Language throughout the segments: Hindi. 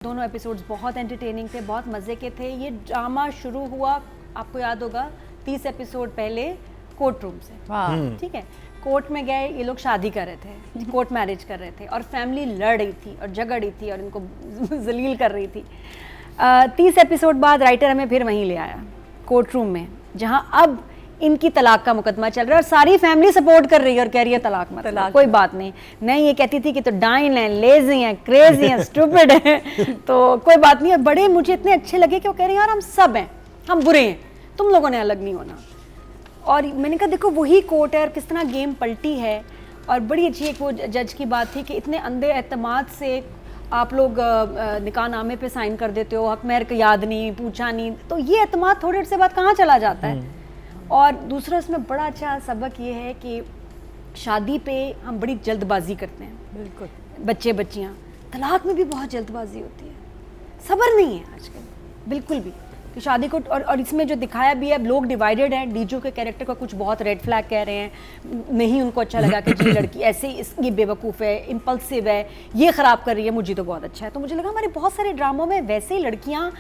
दोनों एपिसोड्स बहुत एंटरटेनिंग थे, बहुत मज़े के थे। ये ड्रामा शुरू हुआ, आपको याद होगा 30 एपिसोड पहले कोर्ट रूम से। ठीक है, कोर्ट में गए, ये लोग शादी कर रहे थे, कोर्ट मैरिज कर रहे थे और फैमिली लड़ रही थी और झगड़ रही थी और इनको जलील कर रही थी। 30 एपिसोड बाद राइटर हमें फिर वहीं ले आया कोर्ट रूम में, जहाँ अब इनकी तलाक का मुकदमा चल रहा है और सारी फैमिली सपोर्ट कर रही है और कह रही है तलाक मत, कोई बात नहीं, ये कहती थी कि तो डाइन हैं, लेजी हैं, क्रेजी हैं, स्टूपिड हैं, तो कोई बात नहीं है। बड़े मुझे इतने अच्छे लगे कि वो कह रहे हैं यार हम सब हैं, हम बुरे हैं, तुम लोगों ने अलग नहीं होना। और मैंने कहा देखो वही कोर्ट है और किस तरह गेम पलटी है। और बड़ी अच्छी एक वो जज की बात थी कि इतने अंधे एतमाद से आप लोग निकाहनामे पे साइन कर देते हो, हक महर का याद नहीं, पूछा नहीं, तो ये एतमाद थोड़ी देर से बाद कहाँ चला जाता है। और दूसरा इसमें बड़ा अच्छा सबक ये है कि शादी पे हम बड़ी जल्दबाजी करते हैं, बिल्कुल बच्चे बच्चियाँ, तलाक में भी बहुत जल्दबाजी होती है, सब्र नहीं है आजकल बिल्कुल भी कि शादी को। और इसमें जो दिखाया भी है, लोग डिवाइडेड हैं। डीजो के कैरेक्टर का कुछ बहुत रेड फ्लैग कह रहे हैं, नहीं उनको अच्छा लगा कि जी लड़की ऐसे ही ये बेवकूफ़ है, इम्पल्सिव है, ये ख़राब कर रही है, मुझे तो बहुत अच्छा है। तो मुझे लगा हमारे बहुत सारे ड्रामों में वैसे ही लड़कियाँ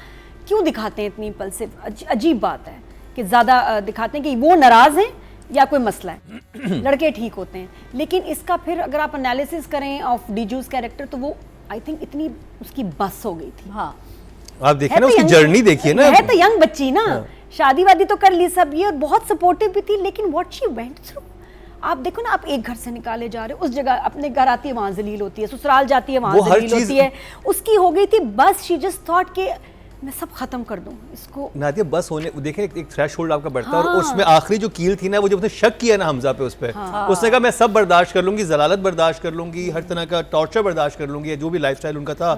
क्यों दिखाते हैं इतनी इम्पल्सिव, अजीब बात है कि ज़्यादा दिखाते हैं कि वो नाराज़ हैं या कोई मसला है, लड़के ठीक होते हैं। लेकिन इसका फिर अगर आप एनालिसिस करें ऑफ डीजूस कैरेक्टर तो वो आई थिंक इतनी उसकी बस हो गई थी। हाँ, आप देखिए ना उसकी जर्नी देखिए ना, है तो यंग बच्ची ना, शादी वादी तो कर ली सब ये और बहुत सपोर्टिव भी थी, लेकिन व्हाट शी वेंट थ्रू आप देखो ना, आप एक घर से निकाले जा रहे हो, उस जगह अपने घर आती है वहां जलील होती है, ससुराल जाती है वहां जलील होती है, उसकी हो गई थी बस। शी जस्ट थॉट के मैं सब खत्म कर दूं इसको। नादिया बस होने देखें एक थ्रेशहोल्ड आपका बढ़ता है। और उसमें आखिरी जो कील थी ना, वो जब उसने शक किया ना हमजा पे, उस पे उसने कहा मैं सब बर्दाश्त कर लूंगी, जलालत बर्दाश्त कर लूंगी, हर तरह का टॉर्चर बर्दाश्त कर लूंगी, जो भी लाइफस्टाइल उनका था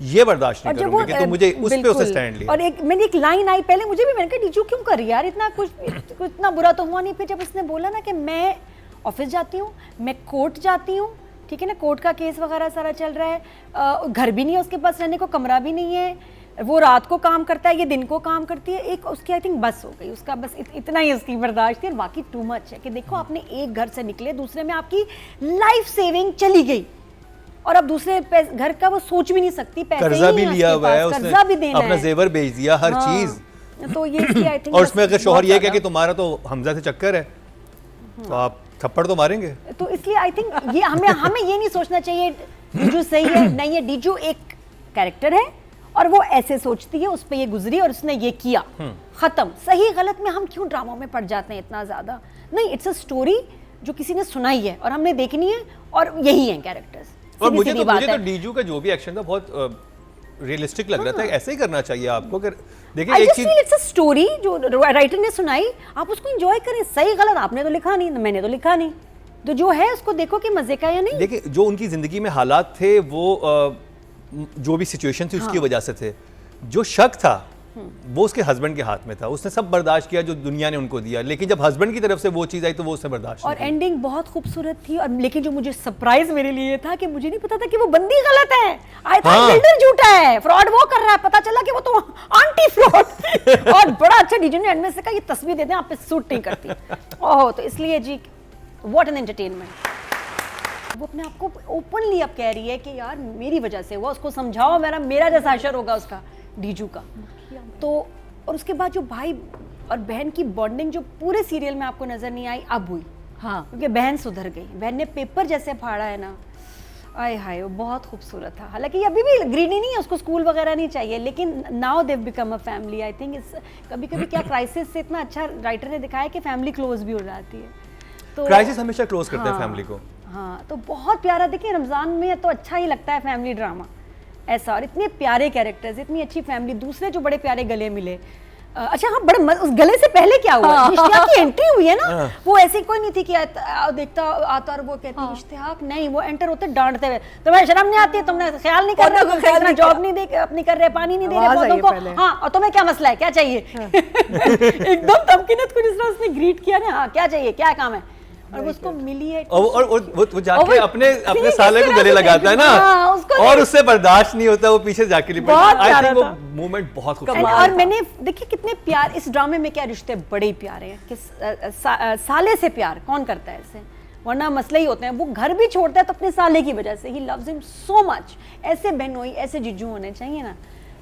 ये बर्दाश्त नहीं करूंगी, तो मुझे उस पे उसने स्टैंड लिया। और मैंने एक लाइन आई पहले मुझे भी, मैंने कहा डीजू क्यों कर रही यार, इतना कुछ इतना बुरा तो हुआ नहीं। फिर जब उसने बोला ना कि मैं ऑफिस जाती हूँ, मैं कोर्ट जाती हूँ, ठीक है ना, कोर्ट का केस वगैरह सारा चल रहा है, घर भी नहीं है उसके पास रहने को, कमरा भी नहीं है, वो रात को काम करता है, ये दिन को काम करती है। एक उसकी आई थिंक बस हो गई, उसका बस इतना ही उसकी बर्दाश्त थी। और बाकी टू मच है कि देखो आपने एक घर से निकले, दूसरे में आपकी लाइफ सेविंग चली गई और अब दूसरे घर का वो सोच भी नहीं सकती, पैसे कर्जा भी लिया हुआ है, कर्जा भी देना है, अपना जेवर बेच दिया, हर चीज। तो ये आई थिंक और उसमें अगर शौहर ये कहे कि तुम्हारा तो हमजा से चक्कर है, तो आप थप्पड़ तो मारेंगे। तो इसलिए आई थिंक ये हमें ये नहीं सोचना चाहिए डीजू सही है नहीं है। डीजू एक कैरेक्टर है और वो ऐसे सोचती है, उस पर ये गुजरी और उसने ये किया, खत्म। सही गलत में हम क्यों ड्रामों में पड़ जाते हैं इतना ज्यादा? नहीं, इट्स अ स्टोरी जो किसी ने सुनाई है और हमने देखनी है और यही है कैरेक्टर्स। और मुझे तो डीजू का जो भी एक्शन था बहुत रियलिस्टिक लग रहा था। ऐसे ही करना चाहिए आपको। देखिए एक चीज, इट्स अ स्टोरी जो राइटर ने सुनाई, आप उसको एंजॉय करें। सही गलत आपने तो लिखा नहीं, मैंने तो लिखा नहीं, तो जो है उसको देखो कि मजे का या नहीं। देखिए जो उनकी जिंदगी में हालात थे, वो जो भी सिचुएशन थी उसकी वजह से थे। जो शक था वो उसके हस्बैंड के हाथ में था, उसने सब बर्दाश्त किया जो दुनिया ने उनको दिया, लेकिन जब हस्बैंड की तरफ से वो चीज़ आई तो वो उसने बर्दाश्त और एंडिंग बहुत खूबसूरत थी। और लेकिन जो मुझे सरप्राइज मेरे लिए था कि मुझे नहीं पता था कि वो बंदी गलत है, आई थॉट बिल्डर झूठा है, फ्रॉड वो कर रहा है, पता चला कि वो तो आंटी फ्रॉड। और बड़ा अच्छा डीजे ने एंड में से कहा ये तस्वीर दे दें, आप पे सूट नहीं करती। ओह, तो इसलिए जी व्हाट एन एंटरटेनमेंट। वो अपने आप को ओपनली अब कह रही है कि यार मेरी वजह से हुआ, उसको समझाओ, मेरा जैसा असर होगा उसका, डीजू का। तो और उसके बाद जो भाई और बहन की बॉन्डिंग जो पूरे सीरियल में आपको नजर नहीं आई, अब हुई। हाँ, क्योंकि बहन सुधर गई, बहन ने पेपर जैसे फाड़ा है ना, आय हाय, वो बहुत खूबसूरत था। हालांकि अभी भी ग्रीडी नहीं है, उसको स्कूल वगैरह नहीं चाहिए, लेकिन now they become a family. I think कभी कभी क्या क्राइसिस से इतना अच्छा राइटर ने दिखाया कि फैमिली क्लोज भी हो जाती है। तो क्राइसिस हमेशा क्लोज करते हैं फैमिली को। हाँ, तो बहुत प्यारा। देखिए रमजान में तो अच्छा ही लगता है फैमिली ड्रामा ऐसा, और इतने प्यारे कैरेक्टर्स, इतनी अच्छी फैमिली, दूसरे जो बड़े प्यारे गले मिले। अच्छा हाँ, बड़े उस गले से पहले क्या हुआ, इश्तियाक की एंट्री हुई है ना, वो ऐसी कोई नहीं थी कि देखता आता और वो कहती इश्तियाक, नहीं, वो एंटर होते डांटते हुए, तुम्हें शर्म नहीं आती है, तुमने ख्याल नहीं कर रहे, जॉब नहीं दे अपनी कर रहे, पानी नहीं दे रहे पौधों को, हाँ, और तुम्हें क्या मसला है, क्या चाहिए। एकदम तमकीनत को जिस तरह उसने ग्रीट किया ना, हाँ क्या चाहिए, क्या काम है, और उसको मिली है। और वो जाके अपने साले को गले लगाता है ना, और उससे बर्दाश्त नहीं होता, वो पीछे जाके आई थिंक वो मूवमेंट बहुत खूबसूरत। और मैंने देखिए कितने प्यार इस ड्रामे में, क्या रिश्ते बड़े प्यारे हैं कि साले से प्यार कौन करता है ऐसे, वरना मसले ही होते हैं। वो घर भी छोड़ता है तो अपने साले की वजह से, he loves him so much. ऐसे बहनोई, ऐसे जीजू होने चाहिए ना।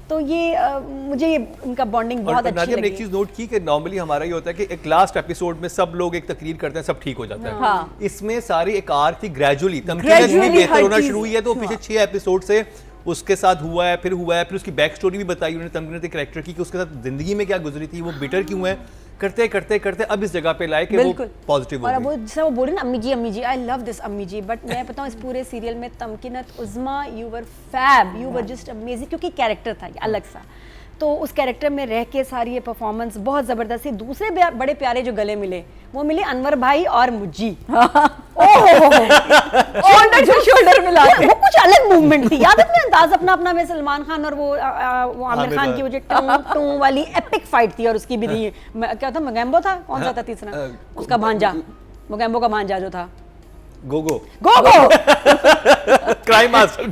तो ये मुझे ये उनका बॉन्डिंग बहुत अच्छी लगी। एक चीज नोट की कि नॉर्मली हमारा ये होता है कि एक लास्ट एपिसोड में सब लोग एक तकरीर करते हैं, सब ठीक हो जाता है। हाँ। इसमें सारी एक आर्क थी, ग्रेजुअली बेहतर होना शुरू हुई है। तो पिछले 6 एपिसोड से उसके साथ हुआ है, फिर उसकी बैक स्टोरी भी बताई उन्होंने तमकीनत के कैरेक्टर की, कि उसके साथ जिंदगी में क्या गुजरी थी, वो बिटर क्यों है, करते करते अब इस जगह पे लाए कि वो पॉजिटिव हो गई। और वो जैसे वो बोले ना अम्मी जी, आई लव दिस अम्मी जी, बट मैं बताऊं इस पूरे सीरियल में Tamkinat, Uzma, you were fab, you were just amazing, क्योंकि कैरेक्टर था ये अलग सा। तो उस कैरेक्टर में रह के सारी ये परफॉर्मेंस बहुत ज़बरदस्त थी। दूसरे बड़े प्यारे जो गले मिले वो मिले अनवर भाई और मुज्जी। शोल्डर मिला, वो कुछ अलग मूवमेंट थी। याद है अपने अंदाज अपना में सलमान खान और वो आमिर खान की वो जो टू वाली एपिक फाइट थी, और उसकी भी थी, क्या था, मोगैम्बो था, कौन सा था तीसरा, उसका भांजा, मोगैम्बो का भांजा जो था, गोगो क्राइम मास्टर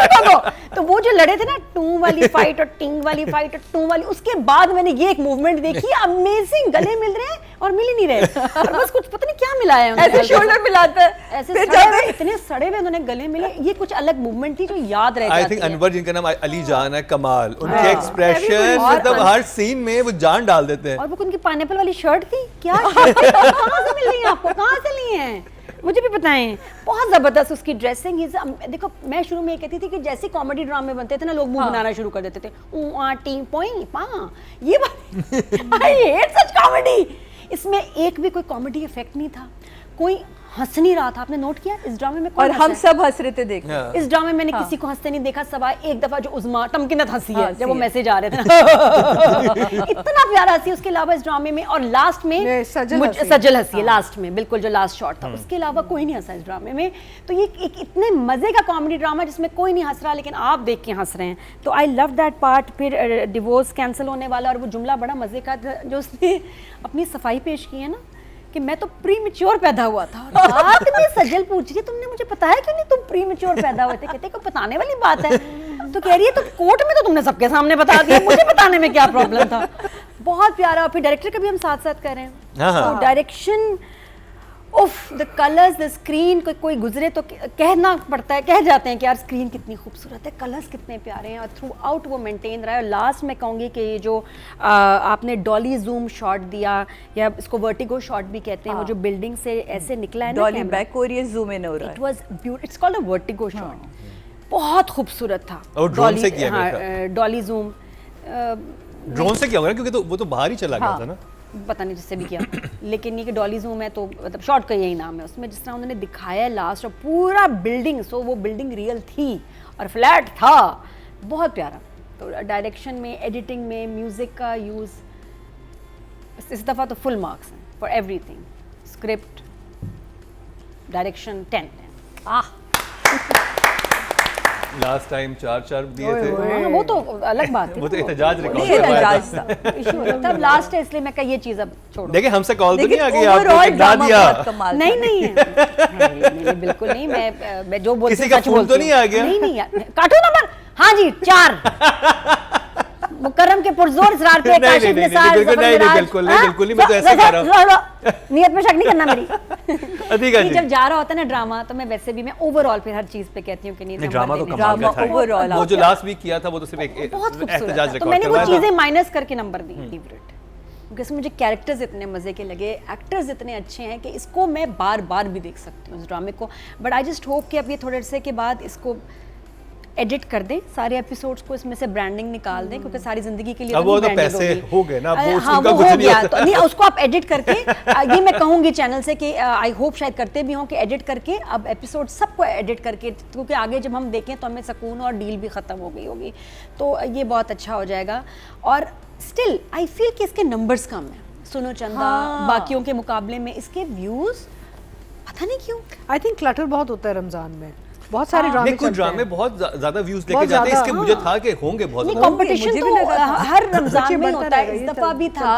गोगो। तो वो जो लड़े थे ना, टू वाली फाइट और टिंग वाली फाइट और टू वाली, उसके बाद मैंने ये एक मूवमेंट देखी, अमेजिंग, गले मिल रहे हैं और मिल ही नहीं रहे, और बस कुछ पता नहीं क्या मिला है, ऐसे शोल्डर मिलाता है, ऐसे इतने सड़े हुए उन्होंने गले मिले। ये कुछ अलग मूवमेंट थी जो याद रह जाती है। आई थिंक अनवर, जिनका नाम अली जान है, कमाल, उनके एक्सप्रेशन, मतलब हर सीन में वो जान डाल देते हैं। और वो उनकी पाइनएप्पल वाली शर्ट थी, क्या कहाँ से मिल रही है आपको, कहाँ से ली है, मुझे भी बताएं। बहुत ज़बरदस्त उसकी ड्रेसिंग। देखो मैं शुरू में ये कहती थी कि जैसे कॉमेडी ड्रामे बनते थे ना, लोग मुंह बनाना शुरू कर देते थे, टी पोई पा, ये बात आई हेट सच कॉमेडी। इसमें एक भी कोई कॉमेडी इफेक्ट नहीं था, कोई हंस नहीं रहा था। आपने नोट किया इस ड्रामे में? और हम सब हंस रहे थे देख। इस ड्रामे में मैंने किसी को हंसते नहीं देखा, सवाए एक दफा जो उज़मा तमकीनत हंसी है जब वो मैसेज आ रहे थे ना। इतना प्यारा हंसी। उसके अलावा इस ड्रामे में, और लास्ट में सजल हंसी है लास्ट में, बिल्कुल जो लास्ट शॉट था, उसके अलावा कोई नहीं हंसा इस ड्रामे में। तो ये एक इतने मजे का कॉमेडी ड्रामा जिसमें कोई नहीं हंस रहा, लेकिन आप देख के हंस रहे हैं, तो आई लव दैट पार्ट। फिर डिवोर्स कैंसिल होने वाला, और वो जुमला बड़ा मजे का जो उसने अपनी सफाई पेश की है ना, कि मैं तो प्री मैच्योर पैदा हुआ था। रात में सजल पूछ रही, तुमने मुझे बताया क्यों नहीं तुम प्री मैच्योर पैदा हुए थे? कहते को बताने वाली बात है। तो कह रही है तो कोर्ट में तो तुमने सबके सामने बता दिया, मुझे बताने में क्या प्रॉब्लम था। बहुत प्यारा। फिर डायरेक्टर का भी हम साथ साथ कर रहे हैं, तो डायरेक्शन, उफ, द कलर्स, द स्क्रीन, कोई गुजरे तो कहना पड़ता है, कह जाते हैं कि यार स्क्रीन कितनी खूबसूरत है, कलर्स कितने प्यारे हैं, और थ्रू आउट वो मेंटेन रहा है। और लास्ट में कहूँगी कि ये जो आपने डॉली जूम शॉट दिया, या इसको वर्टिगो शॉट भी कहते हैं, वो जो बिल्डिंग से ऐसे निकला है ना, डॉली बैक हो रही है, जूम इन हो रहा है, it was beautiful, it's called a vertigo shot, बहुत खूबसूरत था। और ड्रोन से किया गया था, डॉली जूम ड्रोन से किया होगा, क्योंकि वो तो बाहर ही चला गया था ना, पता नहीं जिससे भी किया। लेकिन ये कि डॉली जूम है, तो मतलब शॉर्ट का यही नाम है। उसमें जिस तरह उन्होंने दिखाया है लास्ट, और पूरा बिल्डिंग, सो वो बिल्डिंग रियल थी और फ्लैट था, बहुत प्यारा। तो डायरेक्शन में, एडिटिंग में, म्यूज़िक का यूज़ इस दफ़ा तो फुल मार्क्स हैं for everything. Script, direction 10। Last time 4 दिए थे, वो तो अलग बात है, वो तो एहतजाज रिकॉर्ड करवाया था, इशू है तब लास्ट है, इसलिए मैं कहा ये चीज़ अब छोड़ो। देखिए हमसे कॉल तो नहीं आ गई, आपको गिरा दिया? नहीं, बिल्कुल नहीं। मैं जो बोलती हूं किसी का फोन तो नहीं आ गया? नहीं, काटो नंबर। हाँ जी, 4 मुकर्रम के पुरजोर इसरार पे काशिफ निसार, बिल्कुल नहीं, मैं तो ऐसे कह रहा हूं, नियत में शक नहीं करना मेरी। अधिका जी, जब जा रहा होता है ना ड्रामा, तो मैं वैसे भी मैं ओवरऑल फिर हर चीज पे कहती हूँ कि नहीं, ड्रामा तो कमाल का था। वो जो लास्ट वीक किया था वो तो सिर्फ एक बहुत खूबसूरत एहतजाज था। तो रिकॉर्ड मैंने वो करवाया चीजें था। माइनस करके नंबर दी फेवरेट, क्योंकि मुझे कैरेक्टर्स इतने मजे के लगे, एक्टर्स इतने अच्छे हैं कि इसको मैं बार बार भी देख सकती हूँ इस ड्रामे को। बट आई जस्ट होप कि अब ये थोड़े से के बाद इसको एडिट कर दें, सारे एपिसोड्स को, इसमें से ब्रांडिंग निकाल दें, क्योंकि सारी जिंदगी के लिए अब वो तो पैसे हो गए ना, वो उसका कुछ नहीं होता। तो नहीं, उसको आप एडिट करके ये मैं कहूँगी चैनल से कि आई होप शायद करते भी हों कि एडिट करके अब एपिसोड सबको एडिट करके, क्योंकि आगे जब हम देखें तो हमें सुकून और डील भी ख़त्म हो गई होगी, तो ये बहुत अच्छा हो जाएगा। और स्टिल आई फील कि इसके नंबर्स कम हैं, सुनो चंदा बाकियों के मुकाबले में इसके व्यूज़ पता नहीं क्यों। आई थिंक क्लटर बहुत होता है रमजान में, बहुत सारे ड्रामे कुछ ड्रामे बहुत ज्यादा व्यूज लेके जाते हैं, इसके मुझे था कि होंगे बहुत नहीं, कंपटीशन तो हर रमजान में होता है, इस दफा भी था।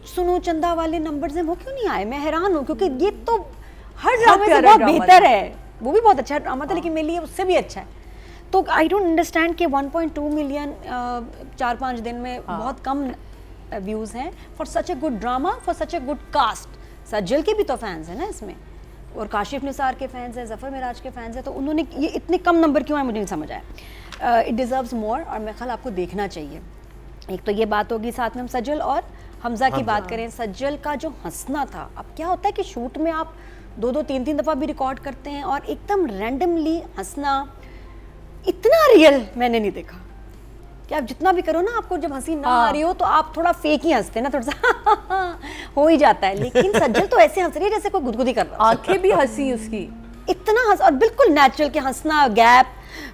सुनो चंदा वाले नंबर्स हैं, वो क्यों नहीं आए? मैं हैरान हूँ, क्योंकि ये तो हर ड्रामे से बहुत बेहतर है, वो भी बहुत अच्छा ड्रामा था, लेकिन मेरे लिए उससे भी अच्छा है। तो आई डोंट अंडरस्टैंड कि 1.2 मिलियन 4-5 दिन में बहुत कम व्यूज हैं for such a good drama, for such a good cast. Sajal के भी तो फैंस हैं ना इसमें, और काशिफ निसार के फैंस हैं, ज़फ़र मिराज के फैंस हैं, तो उन्होंने ये इतने कम नंबर क्यों आए मुझे नहीं समझ आया। इट डिज़र्व्स मोर और मेरे ख्याल आपको देखना चाहिए। एक तो ये बात होगी, साथ में हम सज्जल और हमजा की बात करें। सज्जल का जो हंसना था, अब क्या होता है कि शूट में आप 2-2 3-3 दफ़ा भी रिकॉर्ड करते हैं और एकदम रैंडमली हंसना, इतना रियल मैंने नहीं देखा। कि आप जितना भी करो ना, आपको जब हंसी ना आ रही हो तो आप थोड़ा फेक ही हंसते हैं ना, थोड़ा सा हो ही जाता है। लेकिन सज्जल तो ऐसे हंस रही है जैसे कोई गुदगुदी कर रहा है, आंखें भी हंसी उसकी, इतना हंस, और बिल्कुल नेचुरल के हंसना, गैप,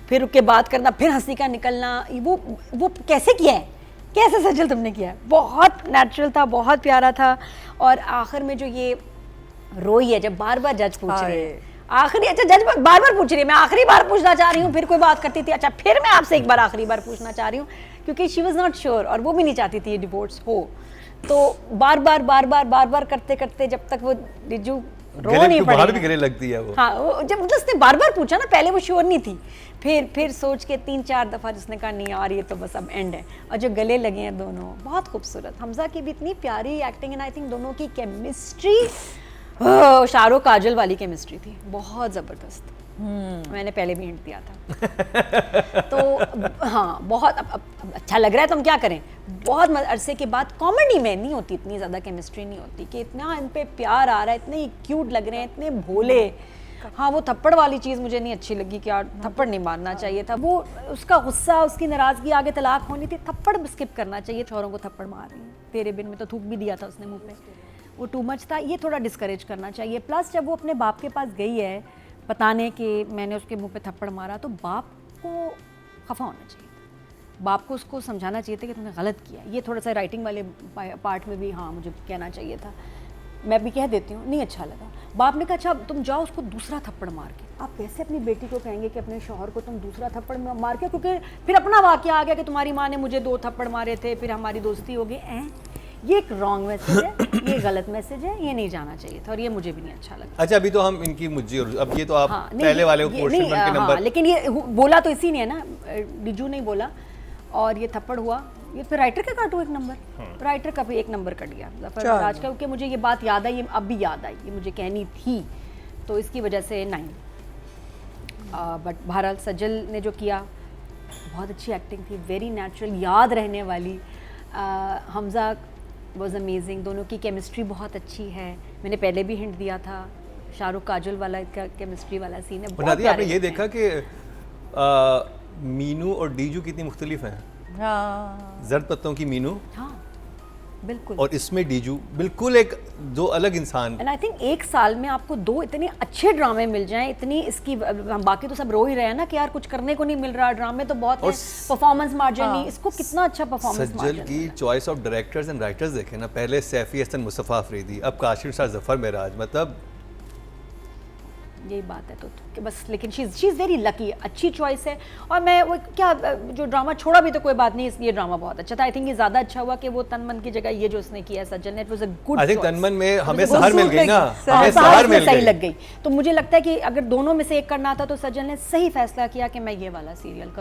फिर उसके बात करना, फिर हंसी का निकलना, वो कैसे किया है, कैसे सज्जल तुमने किया है, बहुत नेचुरल था, बहुत प्यारा था। और आखिर में जो ये रोई है, जब बार बार जज पूछ रहे हैं, आखिरी, अच्छा जज बार बार पूछ रही है, मैं आखिरी बार पूछना चाह रही हूँ, फिर कोई बात करती थी, अच्छा फिर मैं आपसे एक बार आखिरी बार पूछना चाह रही हूँ, क्योंकि शी वॉज नॉट श्योर और वो भी नहीं चाहती थी ये डिवोर्स हो। तो बार बार करते करते जब तक वो रिजू रो नहीं पड़ी, बाहर भी गले लगती है वो। हाँ, वो जब उसने बार बार पूछा ना, पहले वो श्योर नहीं थी, फिर सोच के 3-4 दफ़ा जिसने कहा नहीं यार ये तो बस अब एंड है, और जो गले लगे हैं दोनों, बहुत खूबसूरत। हमजा की भी इतनी प्यारी एक्टिंग एंड आई थिंक दोनों की केमिस्ट्री, शाहरुख काजल वाली केमिस्ट्री थी, बहुत ज़बरदस्त। मैंने पहले भी हिंट दिया था। तो हाँ, बहुत अब अच्छा लग रहा है, तो हम क्या करें, बहुत अरसे के बाद कॉमेडी में नहीं होती इतनी ज़्यादा केमिस्ट्री, नहीं होती कि इतना इन पे प्यार आ रहा है, इतने क्यूट लग रहे हैं, इतने भोले। हाँ, वो थप्पड़ वाली चीज़ मुझे नहीं अच्छी लगी कि यार थप्पड़ नहीं मारना चाहिए था, वो उसका गुस्सा, उसकी नाराज़गी आगे तलाक होनी थी, थप्पड़ स्किप करना चाहिए। छोरों को थप्पड़ मार रही है, तेरे बिन में तो थूक भी दिया था उसने मुँह पे, वो टू मच था, ये थोड़ा डिस्करेज करना चाहिए। प्लस जब वो अपने बाप के पास गई है बताने कि मैंने उसके मुंह पे थप्पड़ मारा, तो बाप को खफा होना चाहिए था, बाप को उसको समझाना चाहिए था कि तुमने गलत किया। ये थोड़ा सा राइटिंग वाले पार्ट में भी हाँ मुझे कहना चाहिए था, मैं भी कह देती हूँ, नहीं अच्छा लगा। बाप ने कहा अच्छा तुम जाओ उसको दूसरा थप्पड़ मार के। आप कैसे अपनी बेटी को कहेंगे कि अपने शौहर को तुम दूसरा थप्पड़ मार के, क्योंकि फिर अपना वाकया आ गया कि तुम्हारी माँ ने मुझे 2 थप्पड़ मारे थे, फिर हमारी दोस्ती हो गई। ये एक रॉन्ग मैसेज है, ये गलत मैसेज है, ये नहीं जाना चाहिए था और ये मुझे भी नहीं अच्छा लगा। अच्छा, अभी तो हम इनकी मुज्जी, और अब ये तो आप हाँ, पहले वाले पोर्शन के नंबर, हाँ, लेकिन ये बोला तो इसी ने है ना, रिजू नहीं बोला, और ये थप्पड़ हुआ, ये फिर राइटर का काटो एक नंबर, राइटर का भी 1 नंबर कट गया ज़फ़र मिराज का, क्योंकि मुझे ये बात याद आई, अब भी याद आई, ये मुझे कहनी थी, तो इसकी वजह से 9। बट बहरहाल सज्जल ने जो किया, बहुत अच्छी एक्टिंग थी, वेरी नेचुरल, याद रहने वाली। हमजा वॉज अमेजिंग, दोनों की केमिस्ट्री बहुत अच्छी है, मैंने पहले भी हिंट दिया था, शाहरुख काजल वाला का केमिस्ट्री वाला सीन है। बहुत आपने ये देखा कि मीनू और डीजू कितनी मुख्तलिफ हैं। हाँ, जर्द पत्तों की मीनू, हाँ बिल्कुल, और इसमें डीजू, बिल्कुल एक 2 अलग इंसान। एंड आई थिंक 1 साल में आपको 2 इतने अच्छे ड्रामे मिल जाएं, इतनी इसकी, हम बाकी तो सब रो ही रहे हैं ना कि यार कुछ करने को नहीं मिल रहा, ड्रामे तो बहुत है, परफॉर्मेंस मार्जिन नहीं, इसको कितना अच्छा परफॉर्मेंस सज्जल की choice of directors and writers देखें ना, पहले सैफी हसन, मुस्तफ़ा अफरीदी, अब काशिफ निसार, ज़फ़र मिराज, मतलब यही बात है। तो कि बस, लेकिन शी इज़ वेरी लकी, अच्छी चॉइस है। और मैं वो क्या, जो ड्रामा छोड़ा भी तो कोई बात नहीं, ये ड्रामा बहुत अच्छा था। आई थिंक ये ज़्यादा अच्छा हुआ कि वो तन मन की जगह ये जो उसने किया सज्जल ने, it was a good. I think तन मन में हमें सहर मिल गई ना, हमें सहर मिल सही लग गई। तो मुझे लगता है कि अगर दोनों में से एक करना था तो सज्जल ने सही फैसला किया कि मैं ये वाला सीरियल करूँ।